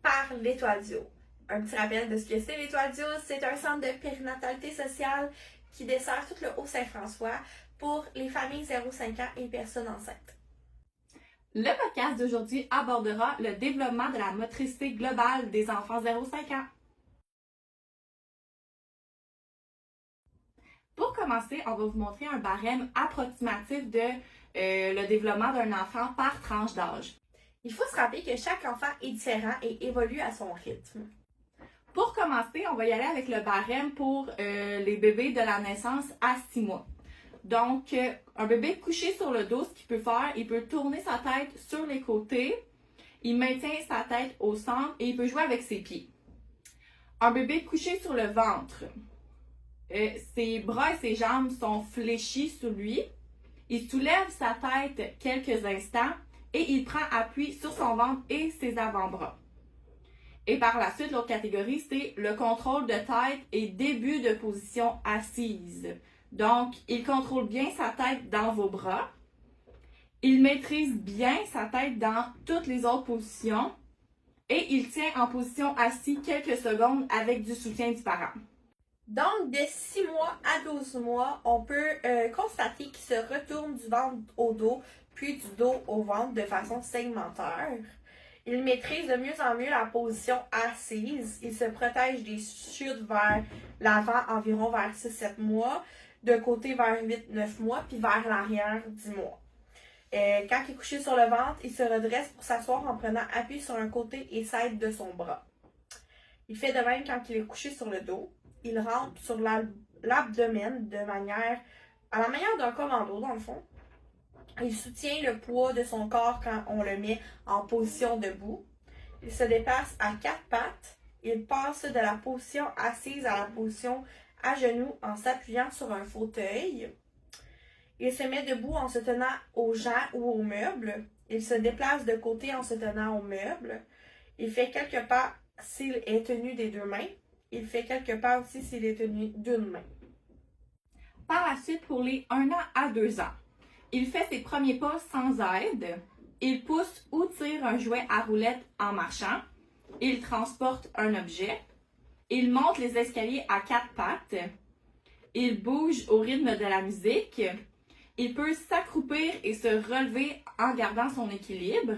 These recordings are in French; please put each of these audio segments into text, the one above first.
par l'Étoile du Haut. Un petit rappel de ce que c'est l'Étoile du Haut, c'est un centre de périnatalité sociale qui dessert tout le Haut-Saint-François pour les familles 0-5 ans et personnes enceintes. Le podcast d'aujourd'hui abordera le développement de la motricité globale des enfants 0-5 ans. Pour commencer, on va vous montrer un barème approximatif de le développement d'un enfant par tranche d'âge. Il faut se rappeler que chaque enfant est différent et évolue à son rythme. Pour commencer, on va y aller avec le barème pour les bébés de la naissance à 6 mois. Donc, un bébé couché sur le dos, ce qu'il peut faire, il peut tourner sa tête sur les côtés, il maintient sa tête au centre et il peut jouer avec ses pieds. Un bébé couché sur le ventre, ses bras et ses jambes sont fléchis sur lui, il soulève sa tête quelques instants et il prend appui sur son ventre et ses avant-bras. Et par la suite, l'autre catégorie, c'est le contrôle de tête et début de position assise. Donc, il contrôle bien sa tête dans vos bras. Il maîtrise bien sa tête dans toutes les autres positions. Et il tient en position assise quelques secondes avec du soutien du parent. Donc, de 6 mois à 12 mois, on peut constater qu'il se retourne du ventre au dos, puis du dos au ventre de façon segmentaire. Il maîtrise de mieux en mieux la position assise. Il se protège des chutes vers l'avant environ vers 6-7 mois, de côté vers 8-9 mois, puis vers l'arrière 10 mois. Quand il est couché sur le ventre, il se redresse pour s'asseoir en prenant appui sur un côté et s'aide de son bras. Il fait de même quand il est couché sur le dos. Il rentre sur l'abdomen à la manière d'un commando dans le fond. Il soutient le poids de son corps quand on le met en position debout. Il se déplace à 4 pattes. Il passe de la position assise à la position à genoux en s'appuyant sur un fauteuil. Il se met debout en se tenant aux gens ou aux meubles. Il se déplace de côté en se tenant aux meubles. Il fait quelques pas s'il est tenu des deux mains. Il fait quelques pas aussi s'il est tenu d'une main. Par la suite, pour les 1 an à 2 ans, il fait ses premiers pas sans aide. Il pousse ou tire un jouet à roulette en marchant. Il transporte un objet. Il monte les escaliers à 4 pattes. Il bouge au rythme de la musique. Il peut s'accroupir et se relever en gardant son équilibre.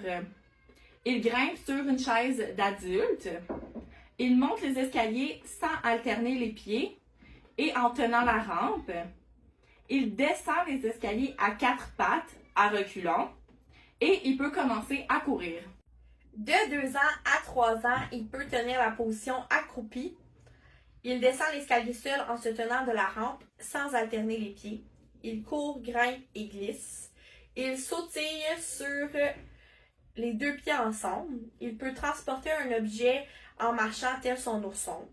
Il grimpe sur une chaise d'adulte. Il monte les escaliers sans alterner les pieds et en tenant la rampe. Il descend les escaliers à 4 pattes, à reculons, et il peut commencer à courir. De 2 ans à 3 ans, il peut tenir la position accroupie. Il descend l'escalier seul en se tenant de la rampe, sans alterner les pieds. Il court, grimpe et glisse. Il sautille sur les 2 pieds ensemble. Il peut transporter un objet en marchant tel son ourson.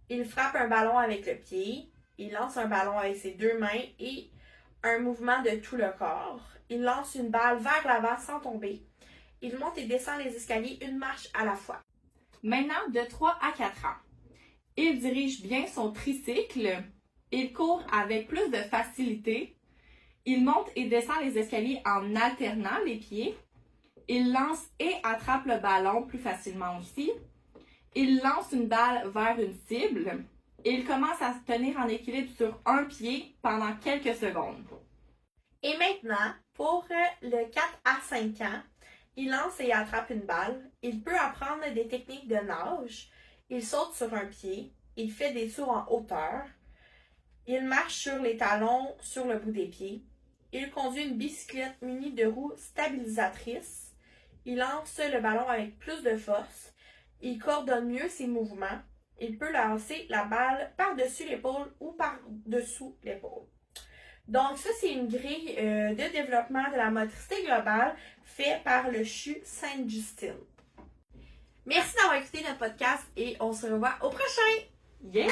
Il frappe un ballon avec le pied. Il lance un ballon avec ses 2 mains et un mouvement de tout le corps. Il lance une balle vers l'avant sans tomber. Il monte et descend les escaliers une marche à la fois. Maintenant, de 3 à 4 ans, il dirige bien son tricycle. Il court avec plus de facilité. Il monte et descend les escaliers en alternant les pieds. Il lance et attrape le ballon plus facilement aussi. Il lance une balle vers une cible. Il commence à se tenir en équilibre sur un pied pendant quelques secondes. Et maintenant, pour le 4 à 5 ans, il lance et attrape une balle. Il peut apprendre des techniques de nage. Il saute sur un pied. Il fait des sauts en hauteur. Il marche sur les talons sur le bout des pieds. Il conduit une bicyclette munie de roues stabilisatrices. Il lance le ballon avec plus de force. Il coordonne mieux ses mouvements. Il peut lancer la balle par-dessus l'épaule ou par-dessous l'épaule. Donc ça, c'est une grille de développement de la motricité globale faite par le CHU Sainte-Justine. Merci d'avoir écouté notre podcast et on se revoit au prochain! Yeah!